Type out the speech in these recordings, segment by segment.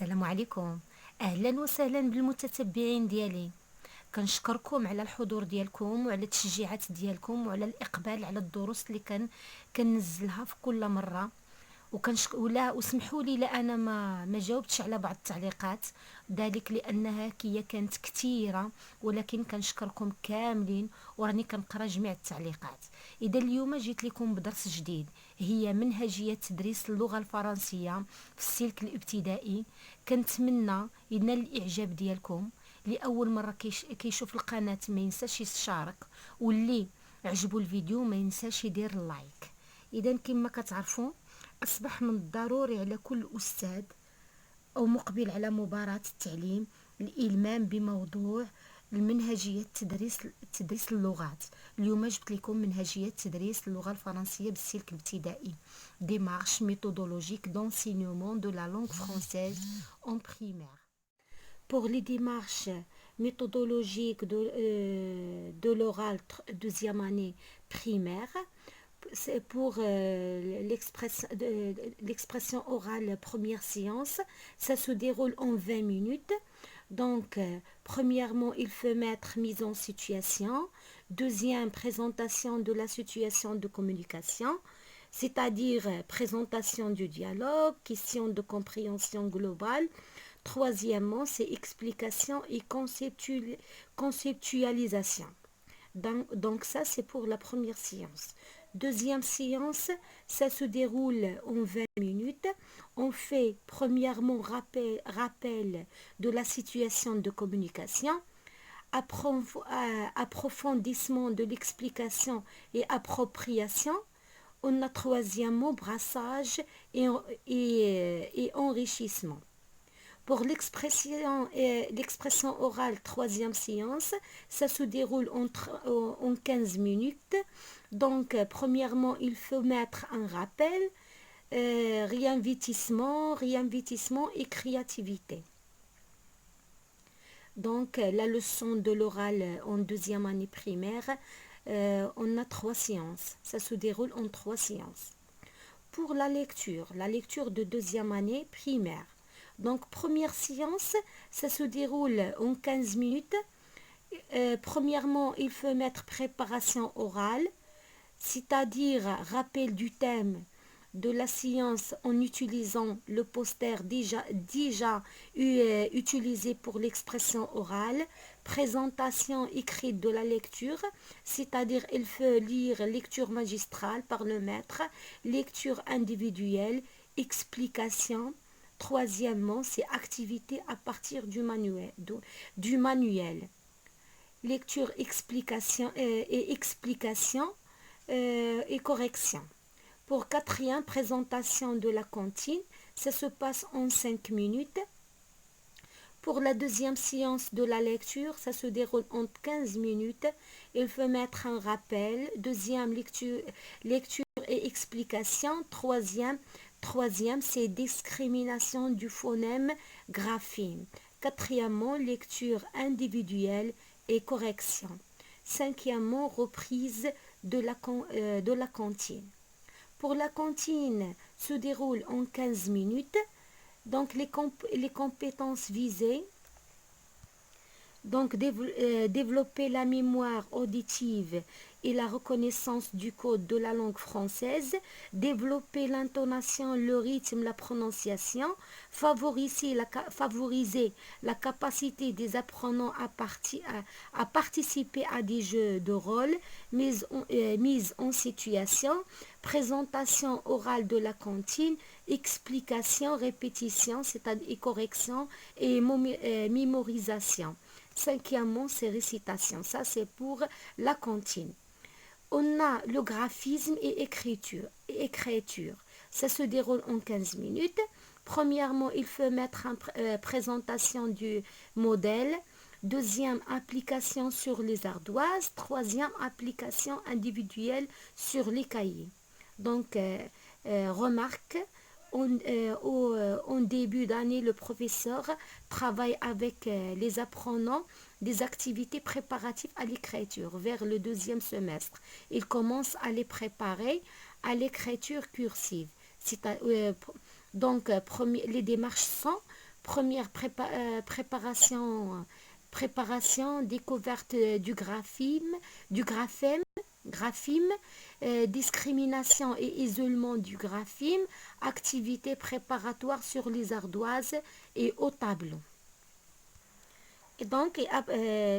السلام عليكم. اهلا وسهلا بالمتتبعين ديالي. كنشكركم على الحضور ديالكم وعلى التشجيعات ديالكم وعلى الاقبال على الدروس اللي كننزلها في كل مره. ولا وسمحوا لي لا انا ما جاوبتش على بعض التعليقات، ذلك لانها هي كانت كثيره، ولكن كنشكركم كاملين وراني كنقرا جميع التعليقات. اذا اليوم جيت لكم بدرس جديد، هي منهجيه تدريس اللغه الفرنسيه في السلك الابتدائي. كنتمنى ينال الاعجاب ديالكم. لاول مره كيشوف القناه ما ينساش يشارك، واللي عجبو الفيديو ما ينساش يدير اللايك. اذا كما كتعرفوا، أصبح من الضروري على كل أستاذ أو مقبل على مباراة التعليم الإلمام بموضوع المنهجية تدريس اللغات. اليوم جبت لكم منهجية تدريس اللغة الفرنسية بالسلك الابتدائي. démarche méthodologique d'enseignement de la langue française en primaire. Pour les démarches méthodologiques de l'oral deuxième année primaire, c'est pour l'expression orale première séance, ça se déroule en 20 minutes. Donc, premièrement, il faut mettre mise en situation. Deuxième, présentation de la situation de communication, c'est-à-dire présentation du dialogue, question de compréhension globale. Troisièmement, c'est explication et conceptualisation. Donc ça, c'est pour la première séance. Deuxième séance, ça se déroule en 20 minutes. On fait premièrement rappel de la situation de communication, approfondissement de l'explication et appropriation. On a troisièmement brassage et enrichissement. Pour l'expression orale troisième séance, ça se déroule en 15 minutes. Donc, premièrement, il faut mettre un rappel, réinvestissement et créativité. Donc, la leçon de l'oral en deuxième année primaire, on a 3 séances. Ça se déroule en 3 séances. Pour la lecture de deuxième année primaire. Donc, première séance, ça se déroule en 15 minutes. Premièrement, il faut mettre préparation orale, c'est-à-dire rappel du thème de la séance en utilisant le poster déjà utilisé pour l'expression orale, présentation écrite de la lecture, c'est-à-dire il faut lire lecture magistrale par le maître, lecture individuelle, explication. Troisièmement, c'est activité à partir du manuel. Lecture, explication et correction. Pour quatrième, présentation de la cantine, ça se passe en 5 minutes. Pour la deuxième séance de la lecture, ça se déroule en 15 minutes. Il faut mettre un rappel. Deuxième, lecture et explication. Troisième, c'est discrimination du phonème graphème. Quatrièmement, lecture individuelle et correction. Cinquièmement, reprise de la cantine. Pour la cantine, se déroule en 15 minutes. Donc, les compétences visées. Donc, développer la mémoire auditive et la reconnaissance du code de la langue française, développer l'intonation, le rythme, la prononciation, favoriser la capacité des apprenants à participer à des jeux de rôle, mise en situation, présentation orale de la cantine, explication, répétition, c'est-à-dire correction et mémorisation. Cinquièmement, c'est récitation. Ça, c'est pour la cantine. On a le graphisme et écriture. Ça se déroule en 15 minutes. Premièrement, il faut mettre en présentation du modèle. Deuxième, application sur les ardoises. Troisième, application individuelle sur les cahiers. Donc, remarque, en début d'année, le professeur travaille avec les apprenants des activités préparatives à l'écriture vers le deuxième semestre. Il commence à les préparer à l'écriture cursive. Donc, les démarches sont Préparation, découverte du graphime, discrimination et isolement du graphime, activité préparatoire sur les ardoises et au tableau. Et donc,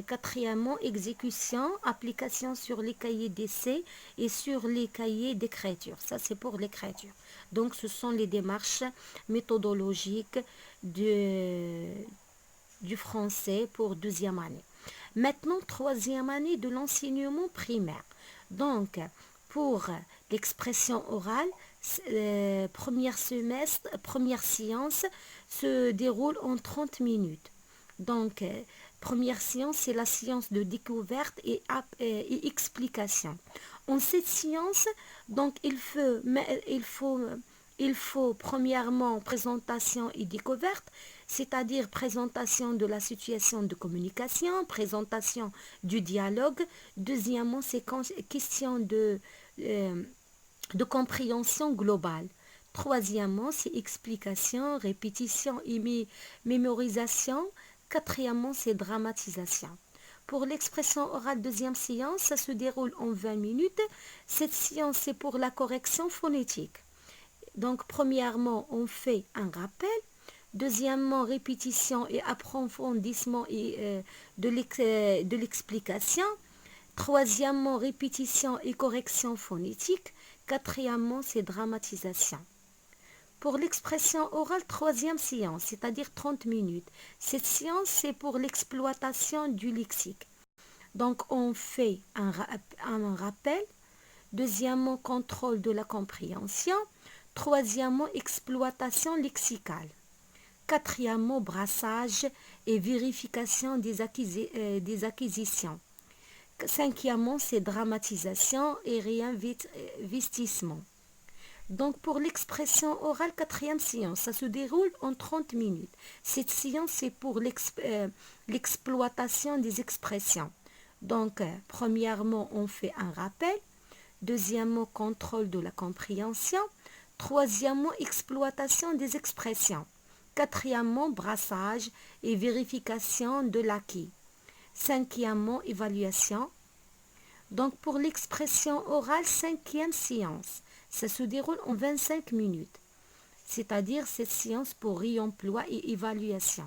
quatrièmement, exécution, application sur les cahiers d'essai et sur les cahiers d'écriture. Ça, c'est pour l'écriture. Donc, ce sont les démarches méthodologiques du français pour deuxième année. Maintenant, troisième année de l'enseignement primaire. Donc, pour l'expression orale, première séance se déroule en 30 minutes. Donc, première séance, c'est la séance de découverte et explication. En cette séance, donc, il faut premièrement présentation et découverte, c'est-à-dire présentation de la situation de communication, présentation du dialogue. Deuxièmement, c'est question de compréhension globale. Troisièmement, c'est explication, répétition et mémorisation. Quatrièmement, c'est dramatisation. Pour l'expression orale deuxième séance, ça se déroule en 20 minutes. Cette séance, c'est pour la correction phonétique. Donc, premièrement, on fait un rappel. Deuxièmement, répétition et approfondissement de l'explication. Troisièmement, répétition et correction phonétique. Quatrièmement, c'est dramatisation. Pour l'expression orale, troisième séance, c'est-à-dire 30 minutes. Cette séance, c'est pour l'exploitation du lexique. Donc, on fait un rappel. Deuxièmement, contrôle de la compréhension. Troisièmement, exploitation lexicale. Quatrièmement, brassage et vérification des acquisitions. Cinquièmement, c'est dramatisation et réinvestissement. Donc, pour l'expression orale, quatrième séance, ça se déroule en 30 minutes. Cette séance, c'est pour l'exploitation des expressions. Donc, premièrement, on fait un rappel. Deuxièmement, contrôle de la compréhension. Troisièmement, exploitation des expressions. Quatrièmement, brassage et vérification de l'acquis. Cinquièmement, évaluation. Donc, pour l'expression orale, cinquième séance, ça se déroule en 25 minutes, c'est-à-dire cette séance pour réemploi et évaluation.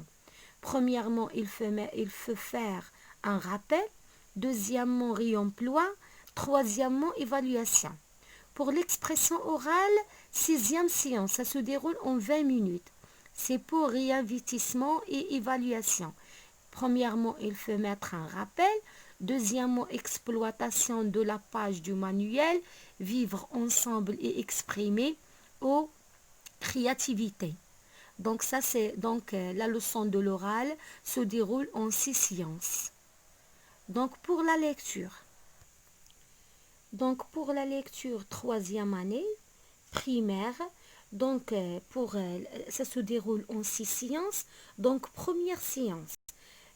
Premièrement, il faut faire un rappel. Deuxièmement, réemploi. Troisièmement, évaluation. Pour l'expression orale, sixième séance, ça se déroule en 20 minutes. C'est pour réinvestissement et évaluation. Premièrement, il faut mettre un rappel. Deuxièmement, exploitation de la page du manuel, vivre ensemble et exprimer aux créativité. Donc ça c'est la leçon de l'oral se déroule en 6 séances. Donc pour la lecture. Donc pour la lecture troisième année primaire, donc ça se déroule en 6 séances. Donc première séance.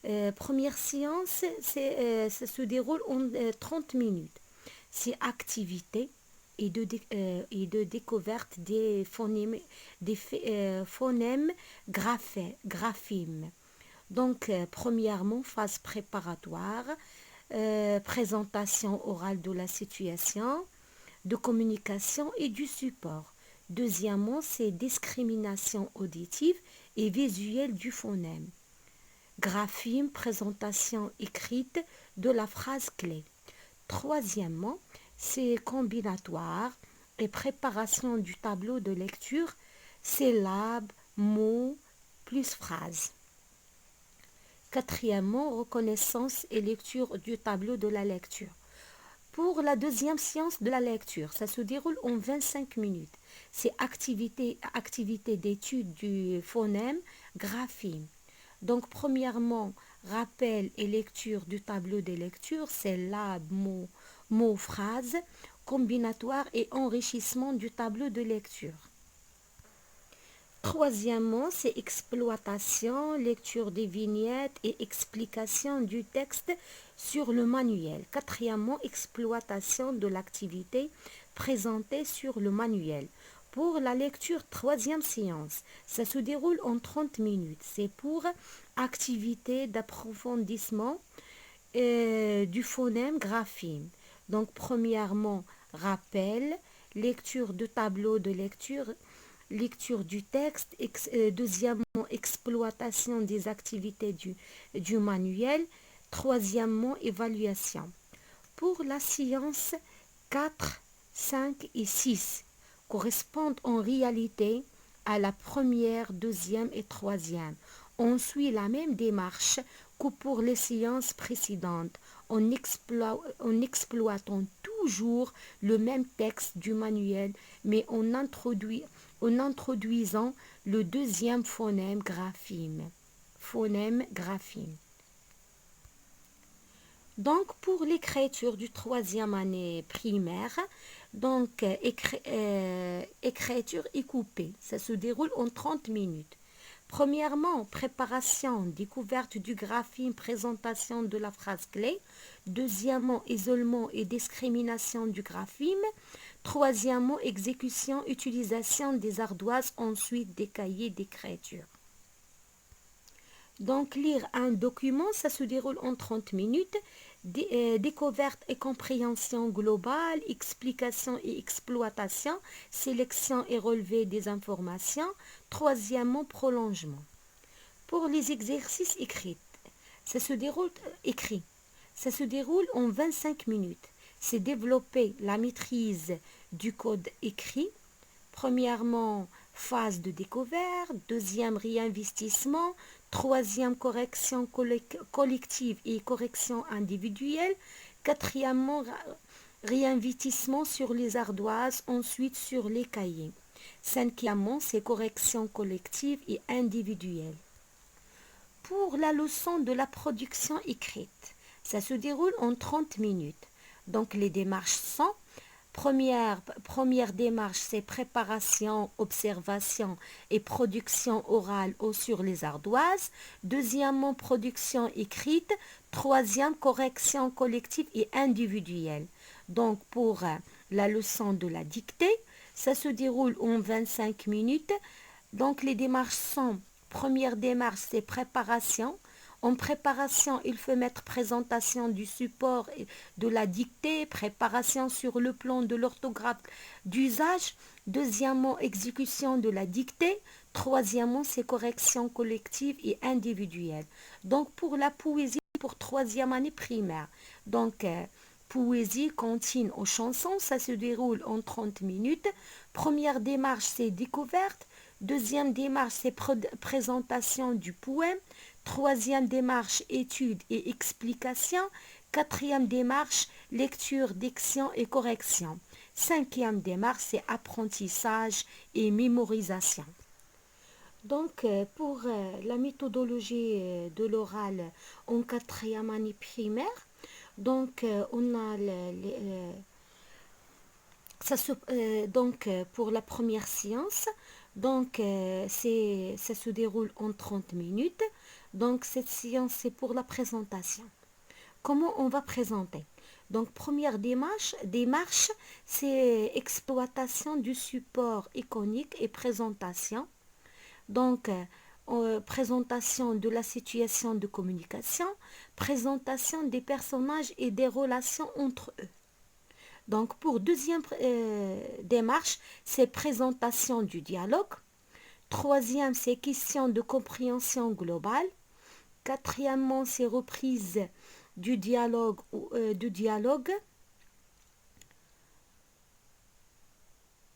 Ça se déroule en 30 minutes. C'est activité et de découverte des phonèmes, graphimes. Donc, premièrement, phase préparatoire, présentation orale de la situation, de communication et du support. Deuxièmement, c'est discrimination auditive et visuelle du phonème. Graphime, présentation écrite de la phrase clé. Troisièmement, c'est combinatoire et préparation du tableau de lecture, syllabes, mots, plus phrases. Quatrièmement, reconnaissance et lecture du tableau de la lecture. Pour la deuxième séance de la lecture, ça se déroule en 25 minutes. C'est activité d'étude du phonème, graphime. Donc, premièrement, rappel et lecture du tableau des lectures, syllabes, mots, phrases, combinatoire et enrichissement du tableau de lecture. Troisièmement, c'est exploitation, lecture des vignettes et explication du texte sur le manuel. Quatrièmement, exploitation de l'activité présentée sur le manuel. Pour la lecture, troisième séance, ça se déroule en 30 minutes. C'est pour activité d'approfondissement du phonème graphème. Donc, premièrement, rappel, lecture de tableau de lecture, lecture du texte, deuxièmement, exploitation des activités du manuel, troisièmement, évaluation. Pour la séance 4, 5 et 6 correspondent en réalité à la première, deuxième et troisième. On suit la même démarche que pour les séances précédentes, en exploitant toujours le même texte du manuel, mais en introduisant le deuxième phonème graphème. Donc, pour l'écriture du troisième année primaire, donc écriture est coupée. Ça se déroule en 30 minutes. Premièrement, préparation, découverte du graphème, présentation de la phrase clé. Deuxièmement, isolement et discrimination du graphème. Troisièmement, exécution, utilisation des ardoises, ensuite des cahiers d'écriture. Donc, lire un document, ça se déroule en 30 minutes. Découverte et compréhension globale, explication et exploitation, sélection et relevé des informations. Troisièmement, prolongement. Pour les exercices écrits, ça se déroule écrit. Ça se déroule en 25 minutes. C'est développer la maîtrise du code écrit. Premièrement, phase de découverte. Deuxième, réinvestissement. Troisième, correction collective et correction individuelle. Quatrièmement, réinvestissement sur les ardoises, ensuite sur les cahiers. Cinquièmement, c'est correction collective et individuelle. Pour la leçon de la production écrite, ça se déroule en 30 minutes. Donc les démarches sont: première démarche, c'est préparation, observation et production orale ou sur les ardoises. Deuxièmement, production écrite. Troisième, correction collective et individuelle. Donc pour la leçon de la dictée, ça se déroule en 25 minutes. Donc les démarches sont: première démarche, c'est préparation. En préparation, il faut mettre présentation du support et de la dictée, préparation sur le plan de l'orthographe d'usage. Deuxièmement, exécution de la dictée. Troisièmement, c'est correction collective et individuelle. Donc pour la poésie pour troisième année primaire. Donc poésie, comptine aux chansons, ça se déroule en 30 minutes. Première démarche, c'est découverte. Deuxième démarche, c'est présentation du poème. Troisième démarche, étude et explication. Quatrième démarche, lecture, diction et correction. Cinquième démarche, c'est apprentissage et mémorisation. Donc, pour la méthodologie de l'oral en quatrième année primaire, donc on a pour la première séance, donc ça se déroule en 30 minutes. Donc cette séance, c'est pour la présentation. Comment on va présenter? Donc première démarche, c'est exploitation du support iconique et présentation. Donc présentation de la situation de communication, présentation des personnages et des relations entre eux. Donc pour deuxième démarche, c'est présentation du dialogue. Troisième, c'est question de compréhension globale. Quatrièmement, c'est reprise du dialogue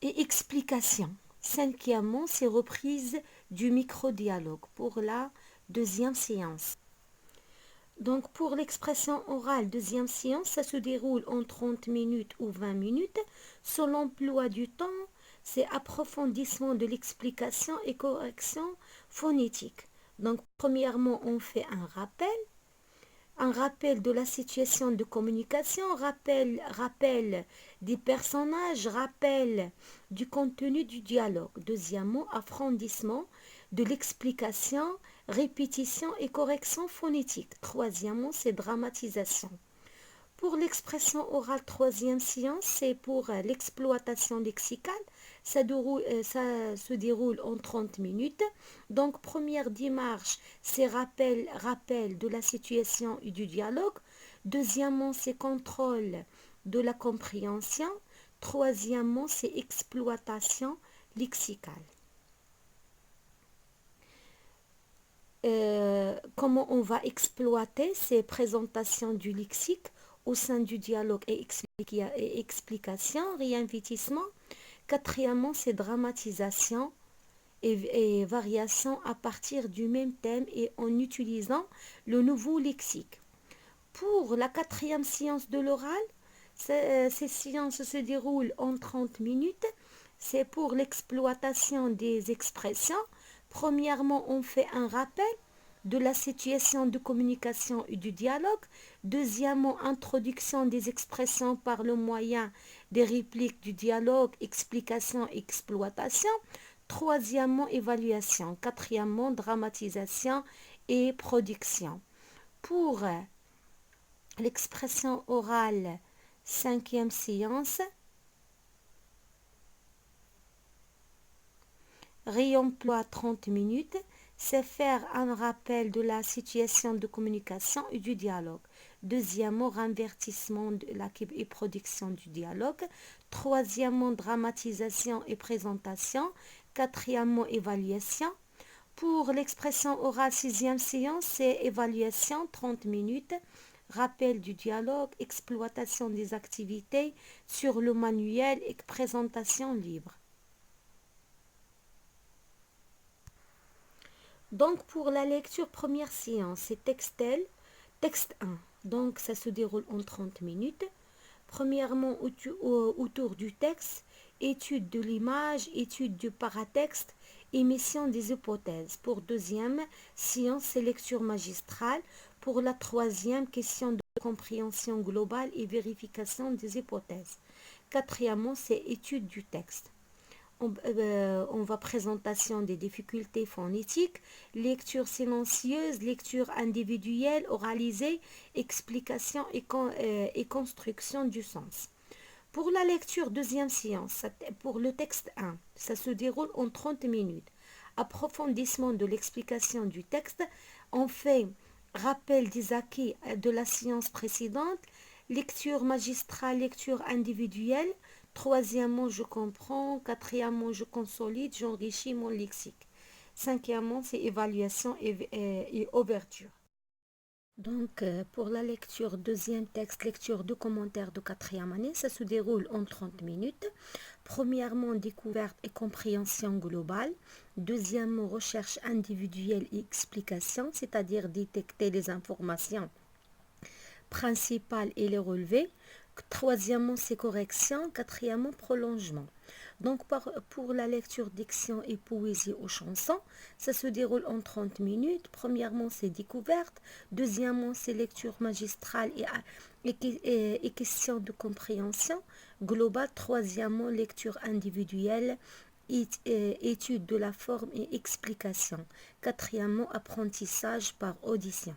et explication. Cinquièmement, c'est reprise du micro-dialogue pour la deuxième séance. Donc pour l'expression orale deuxième séance, ça se déroule en 30 minutes ou 20 minutes. Sur l'emploi du temps, c'est approfondissement de l'explication et correction phonétique. Donc premièrement, on fait un rappel de la situation de communication, rappel des personnages, rappel du contenu du dialogue. Deuxièmement, approfondissement de l'explication, répétition et correction phonétique. Troisièmement, c'est dramatisation. Pour l'expression orale troisième séance, c'est pour l'exploitation lexicale, Ça se déroule en 30 minutes. Donc, première démarche, c'est rappel de la situation et du dialogue. Deuxièmement, c'est contrôle de la compréhension. Troisièmement, c'est exploitation lexicale. Comment on va exploiter ces présentations du lexique au sein du dialogue et explication, réinvestissement. Quatrièmement, c'est dramatisation et variation à partir du même thème et en utilisant le nouveau lexique. Pour la quatrième séance de l'oral, ces séances se déroulent en 30 minutes. C'est pour l'exploitation des expressions. Premièrement, on fait un rappel de la situation de communication et du dialogue. Deuxièmement, introduction des expressions par le moyen des répliques du dialogue, explication et exploitation. Troisièmement, évaluation. Quatrièmement, dramatisation et production. Pour l'expression orale, cinquième séance, réemploi 30 minutes, c'est faire un rappel de la situation de communication et du dialogue. Deuxièmement, renversement de la et production du dialogue. Troisièmement, dramatisation et présentation. Quatrièmement, évaluation. Pour l'expression orale, sixième séance, c'est évaluation 30 minutes. Rappel du dialogue, exploitation des activités sur le manuel et présentation libre. Donc pour la lecture première séance, c'est textile, texte 1. Donc ça se déroule en 30 minutes. Premièrement, autour du texte, étude de l'image, étude du paratexte, émission des hypothèses. Pour deuxième séance, c'est lecture magistrale. Pour la troisième, question de compréhension globale et vérification des hypothèses. Quatrièmement, c'est étude du texte. On va présentation des difficultés phonétiques, lecture silencieuse, lecture individuelle, oralisée, explication et construction du sens. Pour la lecture deuxième séance, pour le texte 1, ça se déroule en 30 minutes. Approfondissement de l'explication du texte, on fait rappel des acquis de la séance précédente, lecture magistrale, lecture individuelle. Troisièmement, je comprends. Quatrièmement, je consolide, j'enrichis mon lexique. Cinquièmement, c'est évaluation et ouverture. Donc, pour la lecture deuxième texte, lecture de commentaires de quatrième année, ça se déroule en 30 minutes. Premièrement, découverte et compréhension globale. Deuxièmement, recherche individuelle et explication, c'est-à-dire détecter les informations principales et les relever. Troisièmement, c'est correction. Quatrièmement, prolongement. Donc, pour la lecture diction et poésie aux chansons, ça se déroule en 30 minutes. Premièrement, c'est découverte. Deuxièmement, c'est lecture magistrale et question de compréhension globale. Troisièmement, lecture individuelle, étude de la forme et explication. Quatrièmement, apprentissage par audition.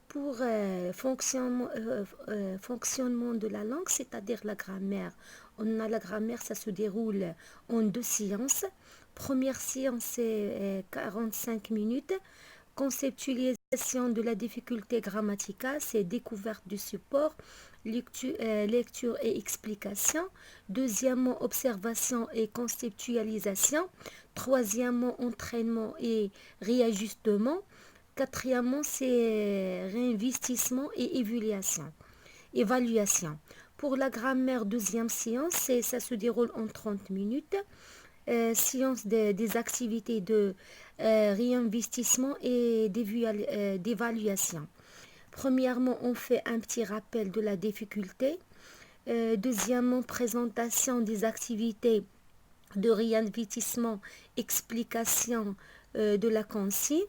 Pour fonctionnement de la langue, c'est-à-dire la grammaire. On a la grammaire, ça se déroule en 2 séances. Première séance, c'est 45 minutes. Conceptualisation de la difficulté grammaticale, c'est découverte du support, lecture et explication. Deuxièmement, observation et conceptualisation. Troisièmement, entraînement et réajustement. Quatrièmement, c'est réinvestissement et évaluation. Pour la grammaire, deuxième séance, ça se déroule en 30 minutes. Séance des activités de réinvestissement et d'évaluation. Premièrement, on fait un petit rappel de la difficulté. Deuxièmement, présentation des activités de réinvestissement, explication de la consigne.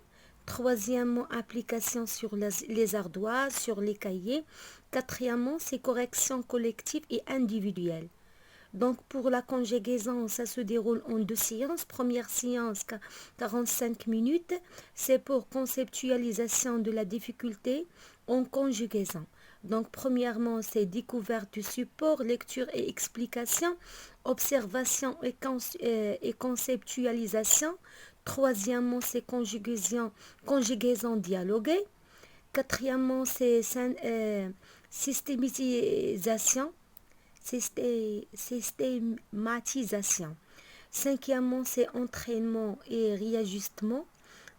Troisièmement, application sur les ardoises, sur les cahiers. Quatrièmement, c'est correction collective et individuelle. Donc pour la conjugaison, ça se déroule en 2 séances. Première séance, 45 minutes. C'est pour conceptualisation de la difficulté en conjugaison. Donc, premièrement, c'est découverte du support, lecture et explication, observation et conceptualisation. Troisièmement, c'est conjugaison dialoguée. Quatrièmement, c'est systématisation. Systématisation. Cinquièmement, c'est entraînement et réajustement.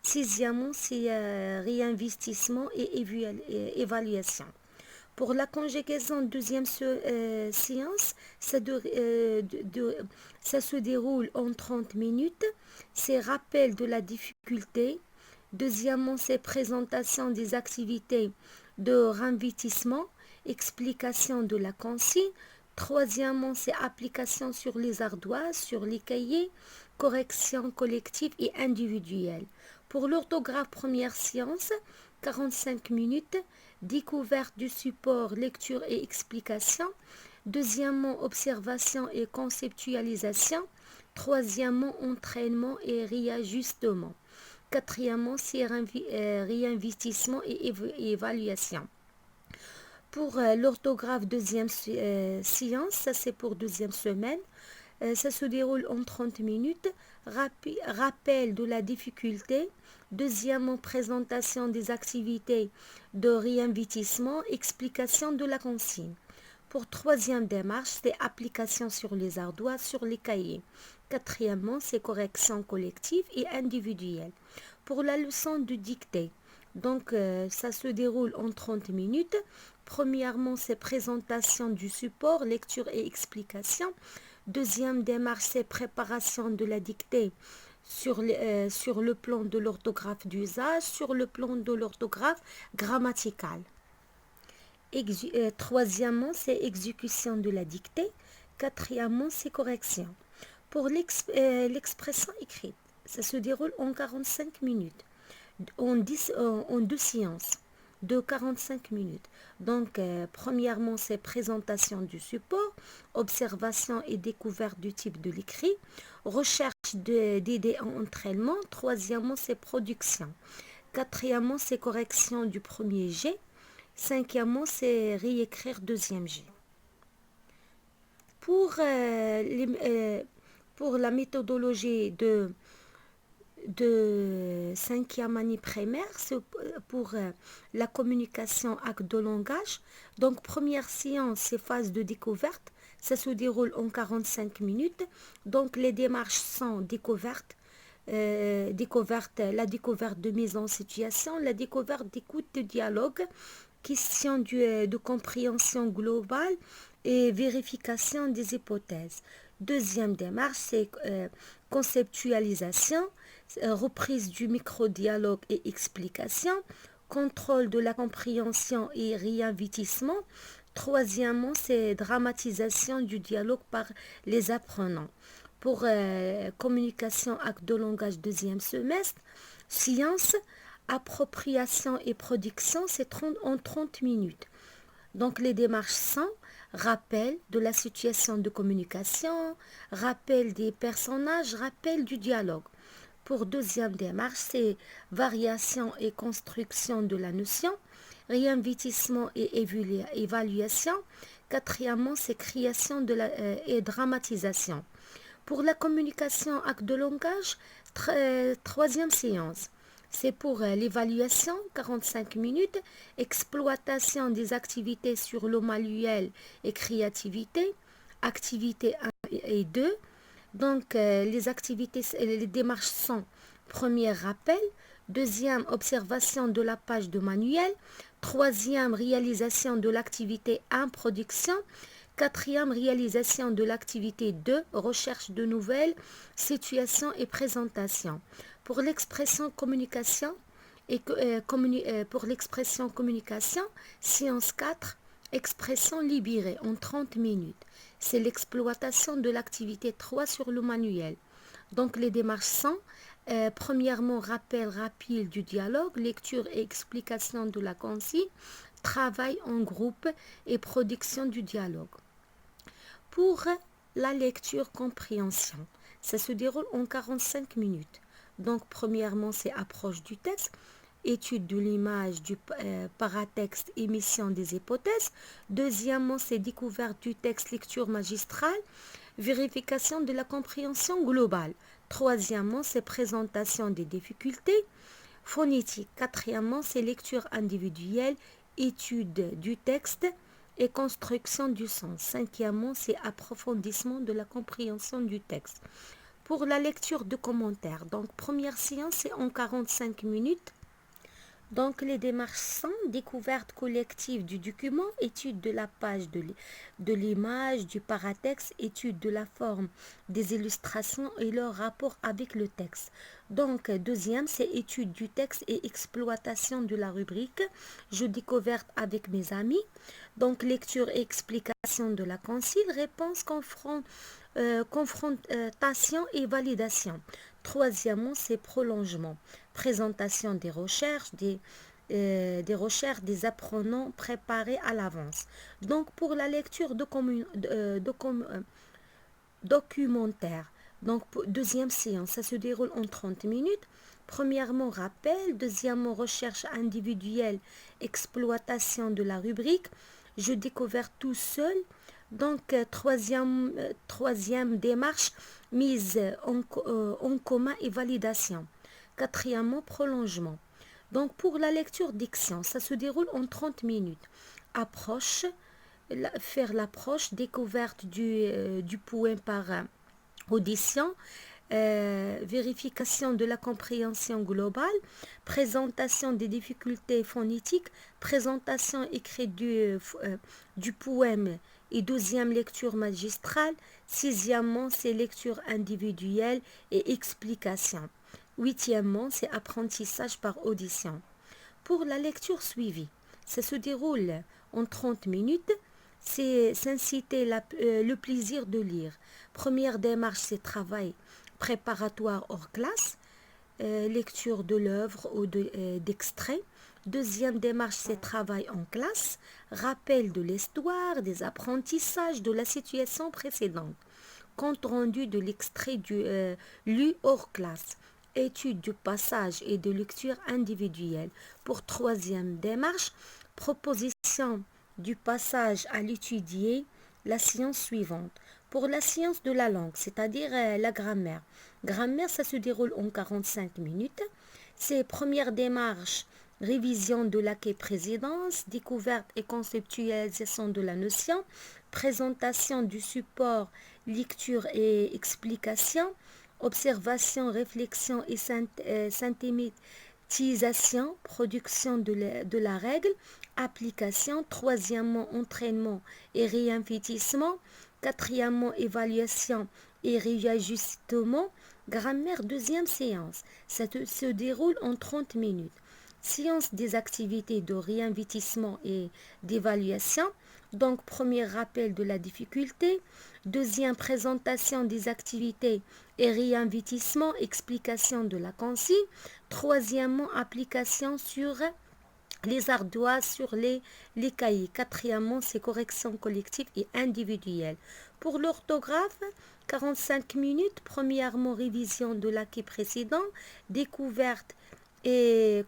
Sixièmement, c'est réinvestissement et évaluation. Pour la conjugaison, deuxième séance, ça se déroule en 30 minutes. C'est rappel de la difficulté. Deuxièmement, c'est présentation des activités de réinvestissement, explication de la consigne. Troisièmement, c'est application sur les ardoises, sur les cahiers, correction collective et individuelle. Pour l'orthographe, première séance, 45 minutes, découverte du support, lecture et explication. Deuxièmement, observation et conceptualisation. Troisièmement, entraînement et réajustement. Quatrièmement, c'est réinvestissement et évaluation. Pour l'orthographe, deuxième séance, ça c'est pour deuxième semaine. Ça se déroule en 30 minutes. Rappel de la difficulté. Deuxièmement, présentation des activités de réinvestissement, explication de la consigne. Pour troisième démarche, c'est application sur les ardoises, sur les cahiers. Quatrièmement, c'est correction collective et individuelle. Pour la leçon de dictée, donc ça se déroule en 30 minutes. Premièrement, c'est présentation du support, lecture et explication. Deuxième démarche, c'est préparation de la dictée sur le plan de l'orthographe d'usage, sur le plan de l'orthographe grammaticale. Troisièmement, c'est exécution de la dictée. Quatrièmement, c'est correction. Pour l'expression écrite, ça se déroule en 45 minutes, en deux séances de 45 minutes. Donc, premièrement, c'est présentation du support, observation et découverte du type de l'écrit, recherche d'idées en entraînement. Troisièmement, c'est production. Quatrièmement, c'est correction du premier jet. Cinquièmement, c'est réécrire deuxième jet. Pour la méthodologie de cinquième année primaire, c'est pour la communication acte de langage. Donc, première séance, c'est phase de découverte. Ça se déroule en 45 minutes. Donc, les démarches sont découvertes, la découverte de mise en situation, la découverte d'écoute de dialogue, question de compréhension globale et vérification des hypothèses. Deuxième démarche, c'est conceptualisation, reprise du micro-dialogue et explication, contrôle de la compréhension et réinvestissement. Troisièmement, c'est dramatisation du dialogue par les apprenants. Pour communication acte de langage deuxième semestre, sciences, appropriation et production, c'est en 30 minutes. Donc les démarches sont rappel de la situation de communication, rappel des personnages, rappel du dialogue. Pour deuxième démarche, c'est variation et construction de la notion, réinvestissement et évaluation. Quatrièmement, c'est création et dramatisation. Pour la communication acte de langage, troisième séance. C'est pour l'évaluation, 45 minutes, exploitation des activités sur le manuel et créativité, activités 1 et 2. Donc, les démarches sont premier rappel, deuxième observation de la page de manuel, troisième réalisation de l'activité 1 production, quatrième réalisation de l'activité 2 recherche de nouvelles situations et présentation. Pour l'expression communication séance 4, expression libérée en 30 minutes. C'est l'exploitation de l'activité 3 sur le manuel. Donc les démarches sont premièrement rappel rapide du dialogue, lecture et explication de la consigne, travail en groupe et production du dialogue. Pour la lecture compréhension, ça se déroule en 45 minutes. Donc, premièrement, c'est approche du texte, étude de l'image, du paratexte, émission des hypothèses. Deuxièmement, c'est découverte du texte, lecture magistrale, vérification de la compréhension globale. Troisièmement, c'est présentation des difficultés phonétiques. Quatrièmement, c'est lecture individuelle, étude du texte et construction du sens. Cinquièmement, c'est approfondissement de la compréhension du texte. Pour la lecture de commentaires, donc première séance, c'est en 45 minutes. Donc, les démarches sont découverte collective du document, étude de la page de l'image, du paratexte, étude de la forme des illustrations et leur rapport avec le texte. Donc, deuxième, c'est étude du texte et exploitation de la rubrique. Je découverte avec mes amis. Donc, lecture et explication de la consigne, réponse, confrontation et validation. Troisièmement, c'est prolongement, présentation des recherches, des apprenants préparés à l'avance. Donc, pour la lecture documentaire, donc deuxième séance, ça se déroule en 30 minutes. Premièrement, rappel. Deuxièmement, recherche individuelle, exploitation de la rubrique. Je découvert tout seul. Donc, troisième démarche, mise en commun et validation. Quatrièmement, prolongement. Donc, pour la lecture diction, ça se déroule en 30 minutes. Approche, faire l'approche, découverte du poème par audition, vérification de la compréhension globale, présentation des difficultés phonétiques, présentation écrite du poème et deuxième lecture magistrale. Sixièmement, c'est lecture individuelle et explication. Huitièmement, c'est apprentissage par audition. Pour la lecture suivie, ça se déroule en 30 minutes. C'est s'inciter le plaisir de lire. Première démarche, c'est travail préparatoire hors classe, lecture de l'œuvre ou d'extrait. Deuxième démarche, c'est travail en classe, rappel de l'histoire, des apprentissages de la situation précédente, compte rendu de l'extrait lu hors classe, étude du passage et de lecture individuelle. Pour troisième démarche, proposition du passage à l'étudier, la science suivante. Pour la science de la langue, c'est-à-dire la grammaire. Grammaire, ça se déroule en 45 minutes. C'est première démarche, révision de l'acquis précédence, découverte et conceptualisation de la notion, présentation du support, lecture et explication, observation, réflexion et synthétisation, production de la règle, application, troisièmement, entraînement et réinvestissement, quatrièmement, évaluation et réajustement, grammaire, deuxième séance. Ça se déroule en 30 minutes. Séance des activités de réinvestissement et d'évaluation. Donc, premier rappel de la difficulté. Deuxième, présentation des activités et réinvestissement, explication de la consigne. Troisièmement, application sur les ardoises, sur les cahiers. Quatrièmement, c'est correction collective et individuelle. Pour l'orthographe, 45 minutes. Premièrement, révision de l'acquis précédent, découverte et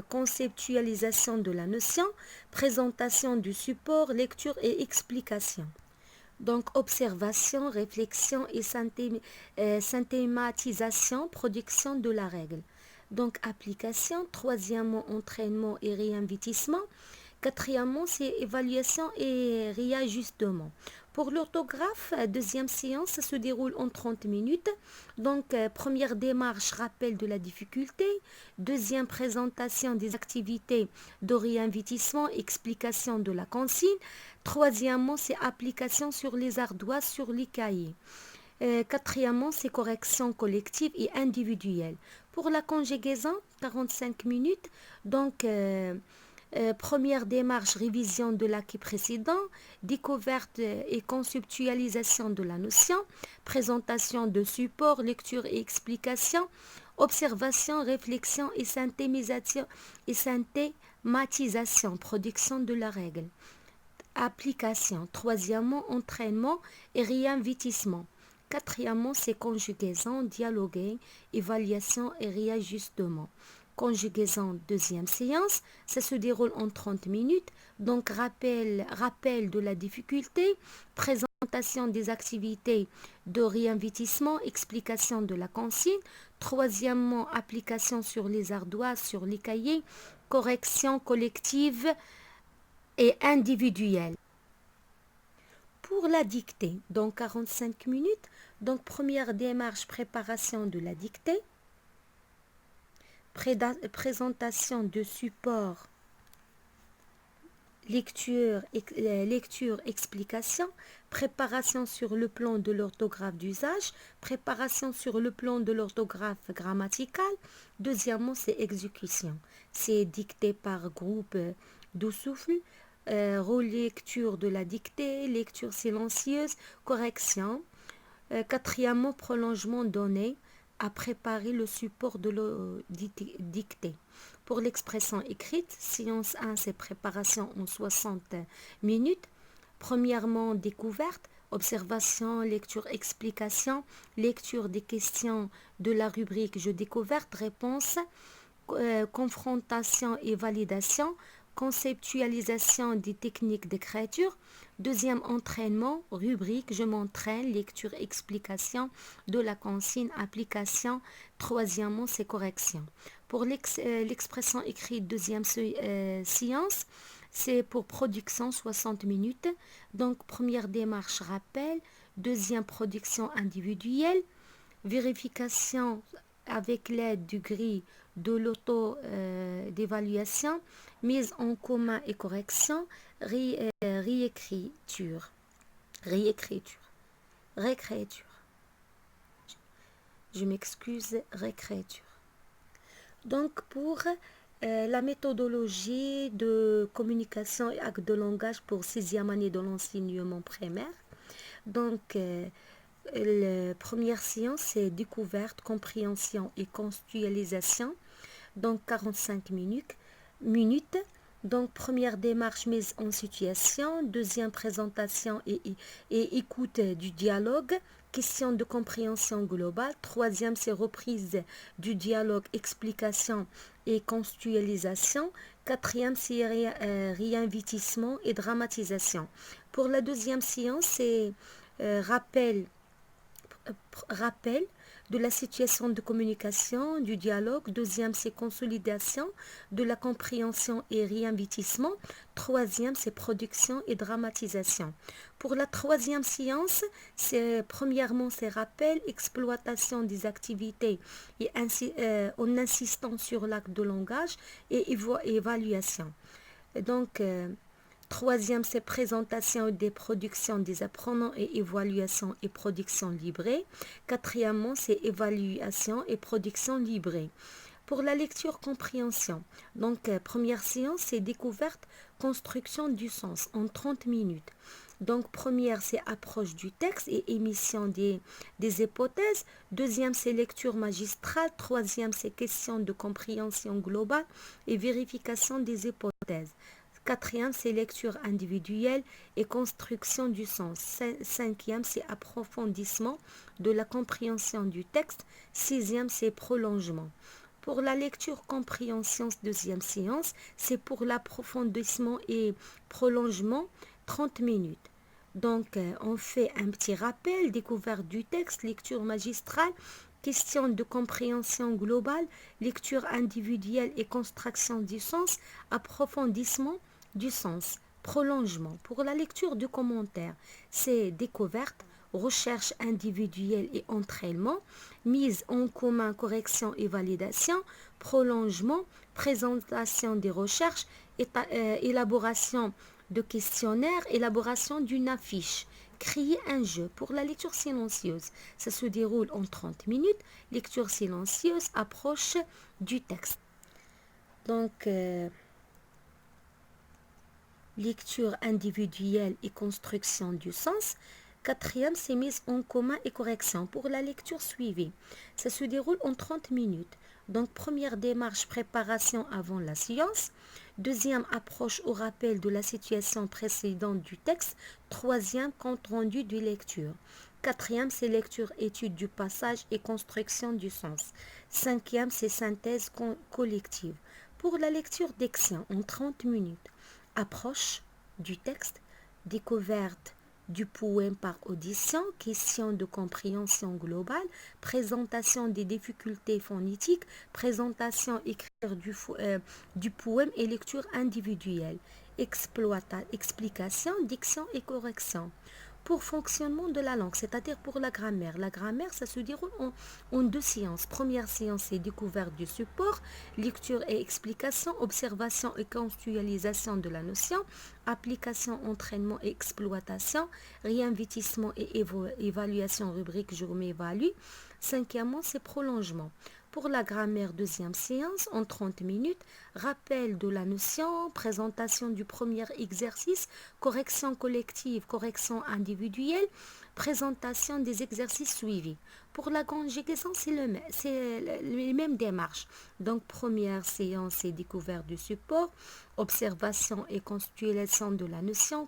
conceptualisation de la notion, présentation du support, lecture et explication. Donc, observation, réflexion et synthématisation, production de la règle. Donc, application, troisièmement, entraînement et réinvestissement. Quatrièmement, c'est évaluation et réajustement. Pour l'orthographe, deuxième séance, ça se déroule en 30 minutes. Donc, première démarche, rappel de la difficulté. Deuxième, présentation des activités de réinvestissement, explication de la consigne. Troisièmement, c'est application sur les ardoises, sur les cahiers. Quatrièmement, c'est correction collective et individuelle. Pour la conjugaison, 45 minutes. Donc, première démarche, révision de l'acquis précédent, découverte et conceptualisation de la notion, présentation de support, lecture et explication, observation, réflexion et synthématisation, production de la règle. Application. Troisièmement, entraînement et réinvestissement. Quatrièmement, c'est conjugaison, dialoguer, évaluation et réajustement. conjugaison, deuxième séance. Ça se déroule en 30 minutes. Donc, rappel de la difficulté, présentation des activités de réinvestissement, explication de la consigne. Troisièmement, application sur les ardoises, sur les cahiers, correction collective et individuelle. Pour la dictée, donc 45 minutes. Donc, première démarche, préparation de la dictée. Présentation de support, lecture, explication, préparation sur le plan de l'orthographe d'usage, préparation sur le plan de l'orthographe grammaticale. Deuxièmement, c'est exécution. C'est dictée par groupe de souffle, relecture de la dictée, lecture silencieuse, correction. Quatrièmement, prolongement donné à préparer le support de la dictée. Pour l'expression écrite, séance 1, c'est préparation en 60 minutes. Premièrement, découverte, observation, lecture, explication, lecture des questions de la rubrique Je découverte, réponse, confrontation et validation, conceptualisation des techniques d'écriture. Deuxième entraînement, rubrique Je m'entraîne, lecture, explication de la consigne, application. Troisièmement, c'est correction. Pour l'expression écrite, deuxième séance, c'est pour production 60 minutes. Donc, première démarche, rappel. Deuxième, production individuelle. Vérification avec l'aide du grille de l'auto-d'évaluation, mise en commun et correction, réécriture, réécriture. Je m'excuse, réécriture. Donc, pour la méthodologie de communication et acte de langage pour 6e année de l'enseignement primaire, donc, la première séance, c'est découverte, compréhension et contextualisation. Donc, 45 minutes. Donc, première démarche, mise en situation. Deuxième, présentation et écoute du dialogue. Question de compréhension globale. Troisième, c'est reprise du dialogue, explication et contextualisation. Quatrième, c'est réinvestissement et dramatisation. Pour la deuxième séance, c'est rappel de la situation de communication, du dialogue. Deuxième, c'est consolidation de la compréhension et réinvestissement. Troisième, c'est production et dramatisation. Pour la troisième séance, premièrement, c'est rappel, exploitation des activités et en insistant sur l'acte de langage et évaluation. Donc, troisième, c'est présentation des productions des apprenants et évaluation et production livrée. Quatrièmement, c'est évaluation et production livrée. Pour la lecture compréhension, donc première séance, c'est découverte, construction du sens en 30 minutes. Donc première, c'est approche du texte et émission des hypothèses. Deuxième, c'est lecture magistrale. Troisième, c'est question de compréhension globale et vérification des hypothèses. Quatrième, c'est lecture individuelle et construction du sens. Cinquième, c'est approfondissement de la compréhension du texte. Sixième, c'est prolongement. Pour la lecture compréhension, deuxième séance, c'est pour l'approfondissement et prolongement, 30 minutes. Donc, on fait un petit rappel, découverte du texte, lecture magistrale, question de compréhension globale, lecture individuelle et construction du sens, approfondissement du sens, prolongement. Pour la lecture du commentaire, c'est découverte, recherche individuelle et entraînement, mise en commun, correction et validation, prolongement, présentation des recherches, élaboration de questionnaires, élaboration d'une affiche. Créer un jeu. Pour la lecture silencieuse, ça se déroule en 30 minutes. Lecture silencieuse, approche du texte. Donc, lecture individuelle et construction du sens. Quatrième, c'est mise en commun et correction. Pour la lecture suivie, ça se déroule en 30 minutes. Donc, première démarche, préparation avant la séance. Deuxième, approche au rappel de la situation précédente du texte. Troisième, compte rendu de lecture. Quatrième, c'est lecture, étude du passage et construction du sens. Cinquième, c'est synthèse collective. Pour la lecture d'Exien en 30 minutes, approche du texte, découverte du poème par audition, question de compréhension globale, présentation des difficultés phonétiques, présentation écrire du poème et lecture individuelle, explication, diction et correction. Pour fonctionnement de la langue, c'est-à-dire pour la grammaire. La grammaire, ça se déroule en deux séances. Première séance, c'est découverte du support, lecture et explication, observation et contextualisation de la notion, application, entraînement et exploitation, réinvestissement et évaluation, rubrique je m'évalue. Cinquièmement, c'est prolongement. Pour la grammaire, deuxième séance, en 30 minutes, rappel de la notion, présentation du premier exercice, correction collective, correction individuelle, présentation des exercices suivis. Pour la conjugaison, c'est les mêmes démarches. Donc, première séance, c'est découverte du support, observation et constitution de la notion,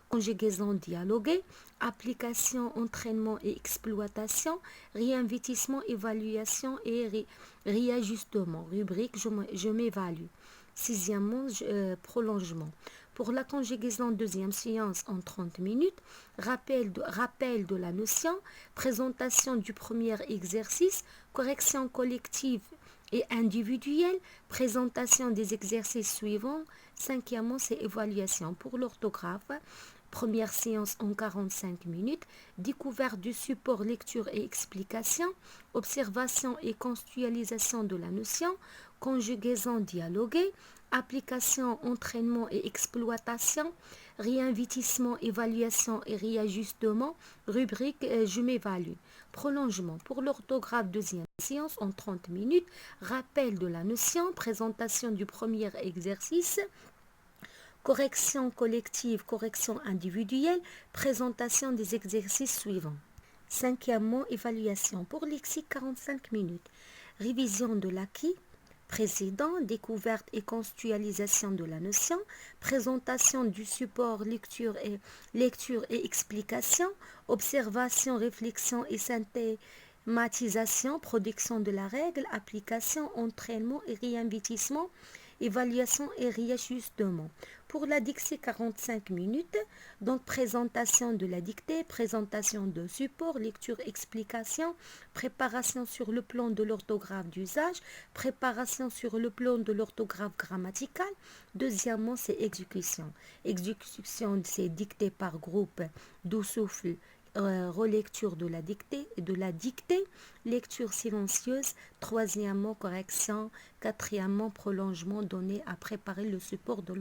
conjugaison dialoguée, application, entraînement et exploitation, réinvestissement, évaluation et réajustement. Rubrique, je m'évalue. Sixièmement, prolongement. Pour la conjugaison deuxième séance en 30 minutes, rappel de la notion, présentation du premier exercice, correction collective et individuelle, présentation des exercices suivants. Cinquièmement, c'est évaluation. Pour l'orthographe, première séance en 45 minutes, découverte du support, lecture et explication, observation et contextualisation de la notion, conjugaison dialoguée, application, entraînement et exploitation, réinvestissement, évaluation et réajustement, rubrique je m'évalue. Prolongement. Pour l'orthographe, deuxième séance en 30 minutes, rappel de la notion, présentation du premier exercice, correction collective, correction individuelle, présentation des exercices suivants. Cinquièmement, évaluation. Pour lexique, 45 minutes. Révision de l'acquis précédent, découverte et contextualisation de la notion, présentation du support, lecture et explication, observation, réflexion et synthématisation, production de la règle, application, entraînement et réinvestissement, évaluation et réajustement. Pour la dictée, 45 minutes, donc présentation de la dictée, présentation de support, lecture, explication, préparation sur le plan de l'orthographe d'usage, préparation sur le plan de l'orthographe grammaticale. Deuxièmement, c'est exécution. Exécution, c'est dictée par groupe, doux souffle, relecture de la dictée, lecture silencieuse, troisièmement correction, quatrièmement prolongement donné à préparer le support de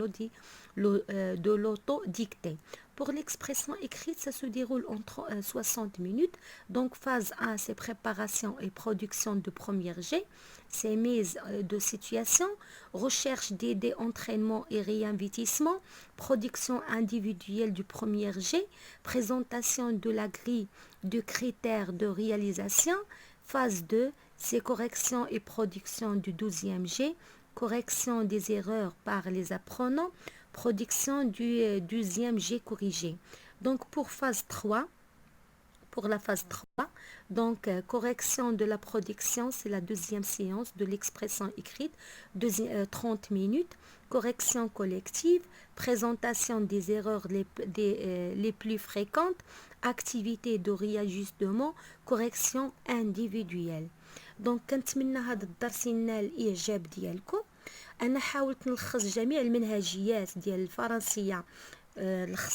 l'auto-dictée. Pour l'expression écrite, ça se déroule en 60 minutes. Donc phase 1, c'est préparation et production de premier jet, c'est mise de situation, recherche d'idées, entraînement et réinvestissement, production individuelle du premier jet, présentation de la grille de critères de réalisation. Phase 2, c'est correction et production du 12e jet, correction des erreurs par les apprenants, production du 12e jet corrigé. Donc pour la phase 3, donc correction de la production, c'est la deuxième séance de l'expression écrite, 30 minutes, correction collective, présentation des erreurs les plus fréquentes, activité de réajustement, correction individuelle. دونك كنتمنى هذا الدرس ينال الاعجاب ديالكم. انا حاولت نلخص جميع المنهجيات ديال الفرنسيه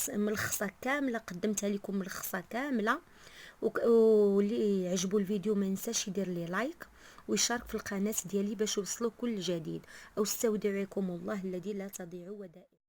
ملخصه كامله، قدمتها لكم ملخصه كامله. واللي عجبو الفيديو ما ينساش يدير لي لايك ويشارك في القناه ديالي باش يوصلو كل جديد. او استودعكم الله الذي لا تضيع ودائع.